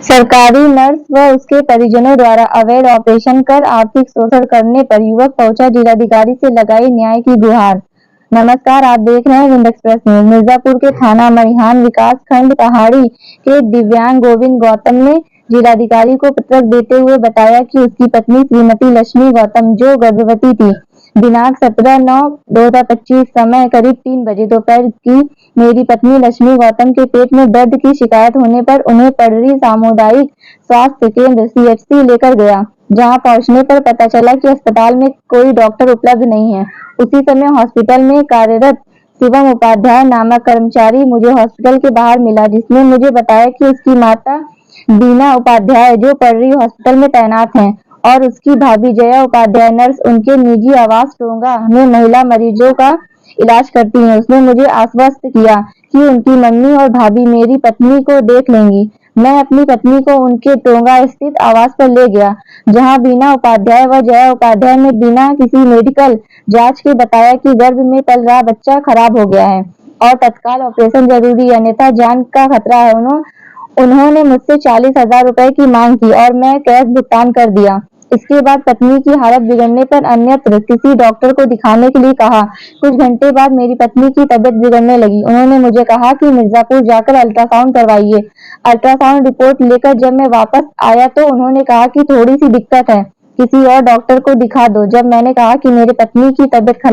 सरकारी नर्स व उसके परिजनों द्वारा अवैध ऑपरेशन कर आर्थिक शोषण करने पर युवक पहुंचा जिलाधिकारी से लगाई न्याय की गुहार। नमस्कार, आप देख रहे हैं विंध्य एक्सप्रेस न्यूज। मिर्जापुर के थाना मरिहान विकास खंड पहाड़ी के दिव्यांग गोविंद गौतम ने जिलाधिकारी को पत्र देते हुए बताया कि उसकी पत्नी श्रीमती लक्ष्मी गौतम, जो गर्भवती थी, दिनांक 17/9/2025 समय करीब 3 बजे दोपहर की मेरी पत्नी लक्ष्मी गौतम के पेट में दर्द की शिकायत होने पर उन्हें पडरी सामुदायिक स्वास्थ्य केंद्र (CHC) लेकर गया। जहां पहुंचने पर पता चला कि अस्पताल में कोई डॉक्टर उपलब्ध नहीं है। उसी समय हॉस्पिटल में कार्यरत शिवम उपाध्याय नामक कर्मचारी मुझे हॉस्पिटल के बाहर मिला, जिसने मुझे बताया कि उसकी माता बीना उपाध्याय, जो पडरी हॉस्पिटल में तैनात हैं, और उसकी भाभी जया उपाध्याय, नर्स, उनके निजी आवास टोंगा में महिला मरीजों का इलाज करती हैं। उसने मुझे आश्वस्त किया कि उनकी मम्मी और भाभी मेरी पत्नी को देख लेंगी। मैं अपनी पत्नी को उनके टोंगा स्थित आवास पर ले गया, जहां बीना उपाध्याय व जया उपाध्याय ने बिना किसी मेडिकल जांच के बताया कि गर्भ में पल रहा बच्चा खराब हो गया है और तत्काल ऑपरेशन जरूरी है, अन्यथा जान का खतरा है। उन्होंने मुझसे 40,000 रुपए की मांग की और मैं कैश भुगतान कर दिया। इसके बाद पत्नी की हालत बिगड़ने पर अन्यत्र किसी डॉक्टर को दिखाने के लिए कहा। कुछ घंटे बाद मेरी पत्नी की तबीयत बिगड़ने लगी। उन्होंने मुझे कहा कि मिर्जापुर जाकर अल्ट्रासाउंड करवाइए। अल्ट्रासाउंड रिपोर्ट लेकर जब मैं वापस आया तो उन्होंने कहा कि थोड़ी सी दिक्कत है, किसी और डॉक्टर को दिखा दो। जब मैंने कहा कि मेरी पत्नी की तबीयत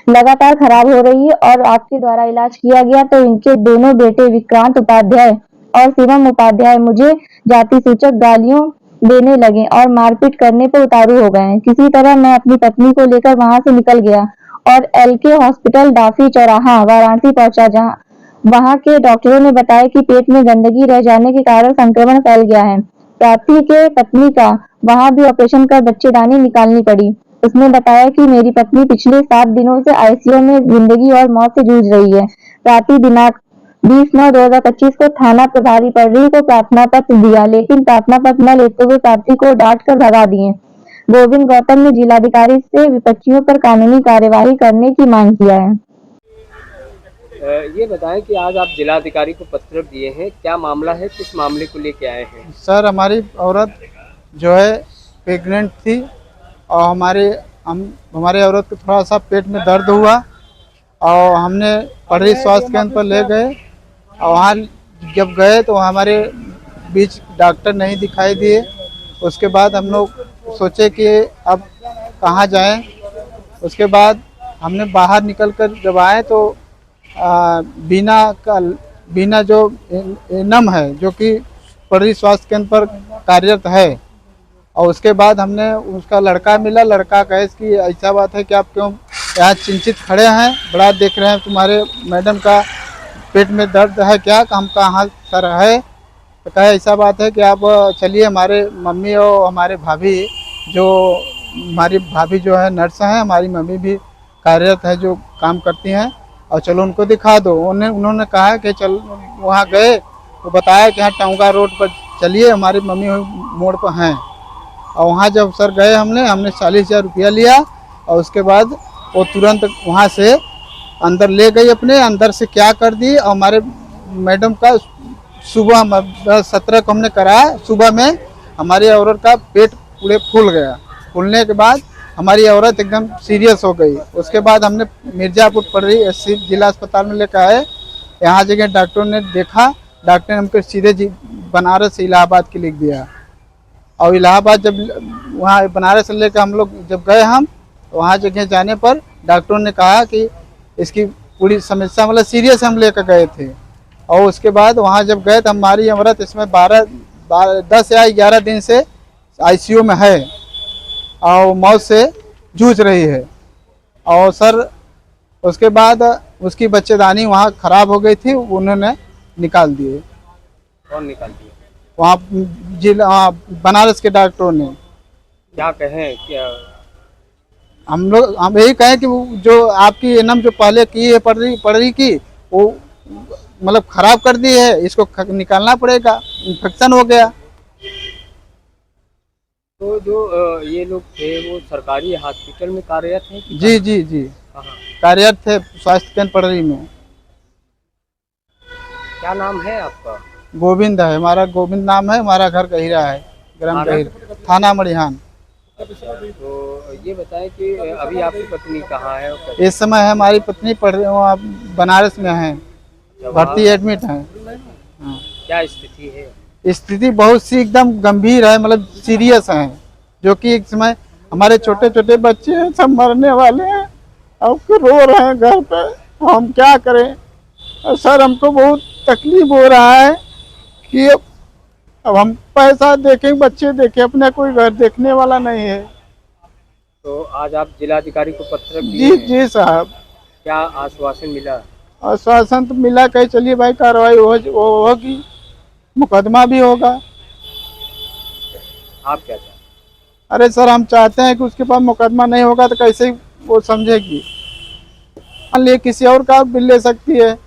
लगातार खराब हो रही है और आपके द्वारा इलाज किया गया, तो इनके दोनों बेटे विक्रांत उपाध्याय और शिवम उपाध्याय मुझे जाति सूचक गालियों देने लगे और मारपीट करने पर उतारू हो गए। किसी तरह मैं अपनी पत्नी को लेकर वहां से निकल गया और LK हॉस्पिटल डाफी चौराहा वाराणसी पहुंचा, जहां वहां के डॉक्टरों ने बताया कि पेट में गंदगी रह जाने के कारण संक्रमण फैल गया है। प्रार्थी के पत्नी का वहां भी ऑपरेशन कर बच्चेदानी निकालनी पड़ी। उसने बताया कि मेरी पत्नी पिछले 7 दिनों से ICU में जिंदगी और मौत से जूझ रही है। प्रार्थी दिनांक 20/9/2025 को थाना प्रभारी पडरी को प्रार्थना पत्र दिया, लेकिन प्रार्थना पत्र न लेते हुए प्रार्थी को डांट कर भगा दिए। गोविंद गौतम ने जिलाधिकारी से विपक्षियों पर कानूनी कार्यवाही करने की मांग किया है। ये बताएं कि आज आप जिलाधिकारी को पत्र दिए हैं, क्या मामला है, किस मामले को लेके आए हैं? सर, हमारी औरत जो है प्रेग्नेंट थी और हमारे औरत को थोड़ा सा पेट में दर्द हुआ और हमने पडरी स्वास्थ्य केंद्र पर ले गए और वहाँ जब गए तो हमारे बीच डॉक्टर नहीं दिखाई दिए। उसके बाद हम लोग सोचे कि अब कहाँ जाएं। उसके बाद हमने बाहर निकल कर जब आए तो बीना जो एनम है, जो कि पडरी स्वास्थ्य केंद्र पर कार्यरत है, और उसके बाद हमने उसका लड़का मिला। लड़का कहे कि ऐसा बात है कि आप क्यों यहाँ चिंतित खड़े हैं, बड़ा देख रहे हैं, तुम्हारे मैडम का पेट में दर्द है क्या? हम कहाँ सर है? तो कहे ऐसा बात है कि आप चलिए, हमारे मम्मी और हमारे भाभी हमारी भाभी जो है नर्स हैं, हमारी मम्मी भी कार्यरत है जो काम करती हैं, और चलो उनको दिखा दो। उन्होंने कहा कि चल, वहाँ गए तो बताया कि हाँ टोंगा रोड पर चलिए, हमारी मम्मी मोड़ पर हैं। और वहाँ जब सर गए हमने 40,000 रुपया लिया और उसके बाद वो तुरंत वहाँ से अंदर ले गई। अपने अंदर से क्या कर दी, और हमारे मैडम का सुबह 17 को हमने कराया, सुबह में हमारी औरत का पेट पूरे फूल गया। फूलने के बाद हमारी औरत एकदम सीरियस हो गई। उसके बाद हमने मिर्जापुर पडरी जिला अस्पताल में लेकर आए। यहाँ जगह डॉक्टरों ने देखा, डॉक्टर ने हमको सीधे बनारस से इलाहाबाद के लिख दिया। और इलाहाबाद जब वहाँ बनारस से लेकर हम लोग जब गए तो वहाँ जगह जाने पर डॉक्टरों ने कहा कि इसकी पूरी समस्या मतलब सीरियस हम लेकर गए थे। और उसके बाद वहाँ जब गए तो हमारी औरत इसमें 10 या 11 दिन से ICU में है और मौत से जूझ रही है। और सर उसके बाद उसकी बच्चेदानी वहाँ ख़राब हो गई थी, उन्होंने निकाल दिए। कौन निकाल दिए? वहाँ बनारस के डॉक्टरों ने। क्या कहें? क्या हम यही कहें कि जो आपकी एनम जो पहले की है पडरी की, वो मतलब खराब कर दी है, इसको निकालना पड़ेगा, इन्फेक्शन हो गया। तो जो ये लोग थे वो सरकारी हॉस्पिटल में कार्यरत हैं? जी कार्यरत थे स्वास्थ्य केंद्र पडरी में। क्या नाम है आपका? गोविंद है, हमारा गोविंद नाम है, हमारा घर गहिरा है, ग्राम थाना? गहिरा, थाना मड़िहान। तो ये बताएं कि अभी आपकी पत्नी कहाँ है और कैसे- इस समय हमारी पत्नी पढ़ रही वहाँ बनारस में है, भर्ती एडमिट है। हाँ। क्या स्थिति है? स्थिति बहुत सी एकदम गंभीर है, मतलब सीरियस है, जो कि एक समय हमारे छोटे छोटे बच्चे हैं, सब मरने वाले हैं, अब रो रहे हैं घर पे, हम क्या करें। और सर हमको बहुत तकलीफ हो रहा है कि अब हम पैसा देखें, बच्चे देखें, अपने कोई घर देखने वाला नहीं है। तो आज आप जिलाधिकारी को पत्र दिए जी हैं, जी साहब, क्या आश्वासन मिला? आश्वासन तो मिला, कहीं चलिए भाई कार्रवाई होगी, मुकदमा भी होगा। आप क्या चाहते अरे सर हम चाहते हैं कि उसके पास मुकदमा नहीं होगा तो कैसे वो समझेगी, मान लिए किसी और का बिल ले सकती है,